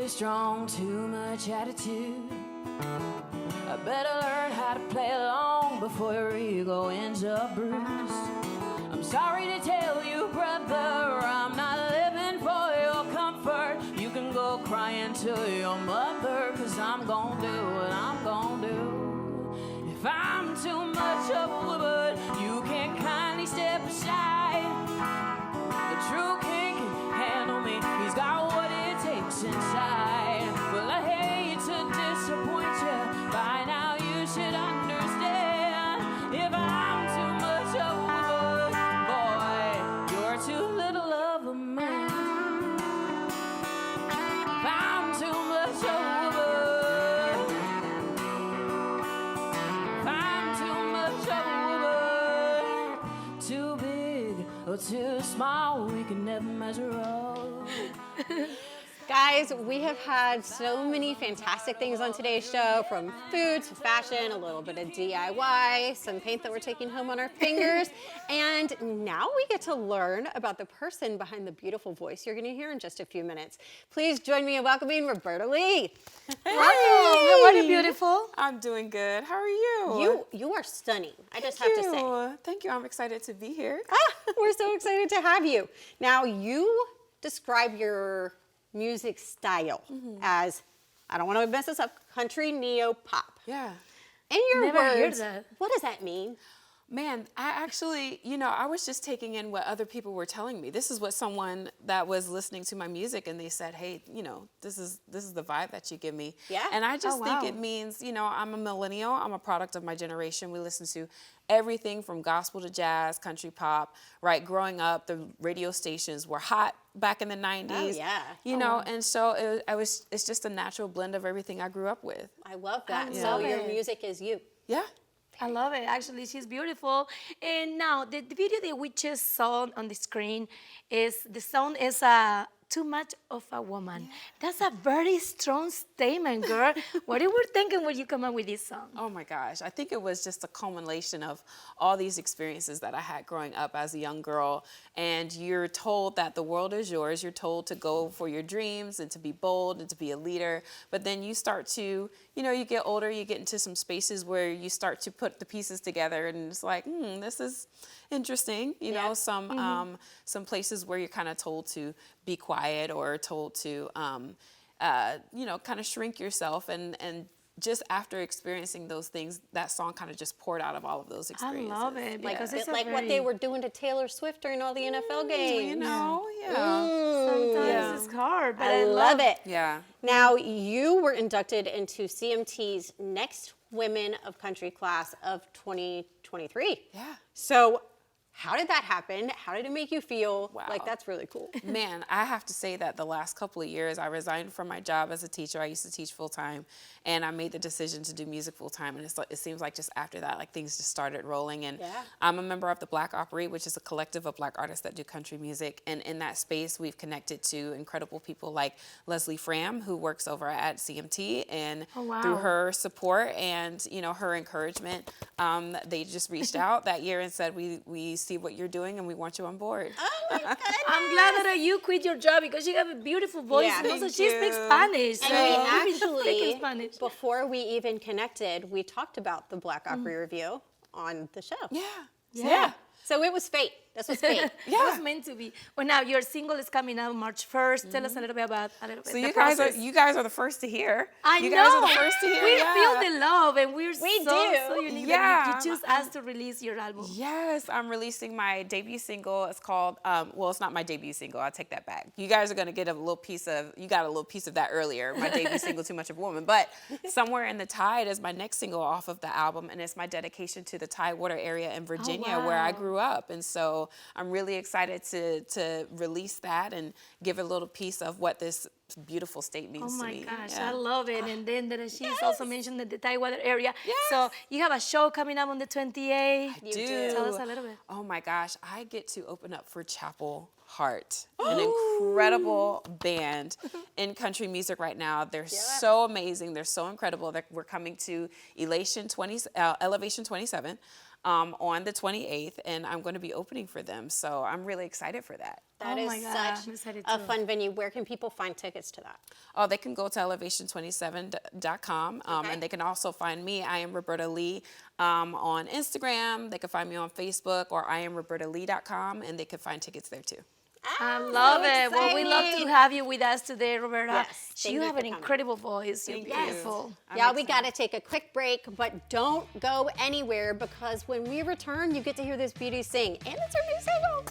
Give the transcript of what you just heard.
too strong, too much attitude. I better learn how to play along before your ego ends up bruised. I'm sorry to tell you, brother, I'm not living for your comfort. You can go crying to your mother, 'cause I'm gonna do what I'm gonna do. If I'm too much of a woman, you can kindly step aside. The true king can handle me, he's got what it takes inside. Well, I hate to disappoint you, by now you should understand. If I'm too much of a woman, boy, you're too little of a man. If I'm too much of a woman, if I'm too much of a woman, too big or too small, we can never measure up. Guys, we have had so many fantastic things on today's show, from food to fashion, a little bit of DIY, some paint that we're taking home on our fingers, and now we get to learn about the person behind the beautiful voice you're going to hear in just a few minutes. Please join me in welcoming Roberta Lea. Hey, how are you, beautiful? I'm doing good. How are you? You are stunning, I just have to say. Thank you. I'm excited to be here. We're so excited to have you. Now, you describe your music style as, I don't want to mess this up, country neo-pop. Yeah. In your Never heard words, that. what does that mean? Man, I actually, I was just taking in what other people were telling me. This is what someone that was listening to my music, and they said, hey, this is the vibe that you give me. Yeah. And I just think it means, I'm a millennial. I'm a product of my generation. We listen to everything from gospel to jazz, country pop, right? Growing up, the radio stations were hot back in the 90s. Oh, yeah. And so it's just a natural blend of everything I grew up with. I love that. I So love your it. music is you. Yeah. I love it. Actually, she's beautiful. And now, the video that we just saw on the screen the song is Too Much of a Woman. Yeah. That's a very strong statement, girl. What you were thinking when you come up with this song? Oh my gosh, I think it was just a culmination of all these experiences that I had growing up as a young girl. And you're told that the world is yours. You're told to go for your dreams and to be bold and to be a leader. But then you start to, you get older, you get into some spaces where you start to put the pieces together, and it's like, this is interesting. Some places where you're kind of told to be quiet, or told to, kind of shrink yourself. And just after experiencing those things, that song kind of just poured out of all of those experiences. I love it. Because it's Like what they were doing to Taylor Swift during all the NFL games. Sometimes it's hard, but I love it. Yeah. Now, you were inducted into CMT's Next Women of Country class of 2023. Yeah. So how did that happen? How did it make you feel? Wow. Like, that's really cool. Man, I have to say that the last couple of years, I resigned from my job as a teacher. I used to teach full time, and I made the decision to do music full time. And it seems like just after that, like things just started rolling. And I'm a member of the Black Opry, which is a collective of Black artists that do country music. And in that space, we've connected to incredible people like Leslie Fram, who works over at CMT, and through her support and her encouragement, they just reached out that year and said, we see what you're doing and we want you on board. Oh my goodness. I'm glad that you quit your job, because you have a beautiful voice. Yeah. And also, Thank she you. speaks Spanish. And so we speaking actually, Spanish. before we even connected, we talked about the Black Opry review on the show. Yeah. So it was fate. This was fate. It was meant to be. Well, now your single is coming out March 1st. Tell us a little bit about So the you process. guys are the first to hear. You guys are the first to hear. We yeah. feel the love, and we're We so do. unique. Yeah. That you choose us to release your album. Yes, I'm releasing my debut single. It's called, it's not my debut single. I'll take that back. You guys are going to get you got a little piece of that earlier, my debut single, Too Much of a Woman. But Somewhere in the Tide is my next single off of the album, and it's my dedication to the Tidewater area in Virginia, where I grew up. And so I'm really excited to release that and give a little piece of what this beautiful state means to me. Oh my gosh, Yeah. I love it. And then she's also mentioned the Tidewater area. Yes. So you have a show coming up on the 28th. You do. Tell us a little bit. Oh my gosh, I get to open up for Chapel Heart, an incredible band in country music right now. They're so amazing. They're so incredible. We're coming to Elevation 27 on the 28th, and I'm going to be opening for them. So I'm really excited for that. That Oh is my God, such I'm excited a too. fun venue. Where can people find tickets to that? Oh, they can go to elevation27.com, Okay. and they can also find me. I am Roberta Lee on Instagram. They can find me on Facebook or IamRobertaLee.com, and they can find tickets there too. I love so it. Well, we love to exciting. have you with us today, Roberta. Yes, thank You you have for an coming. incredible voice. You're Thank you. beautiful. Yeah, we got to take a quick break, but don't go anywhere because when we return, you get to hear this beauty sing. And it's her new single.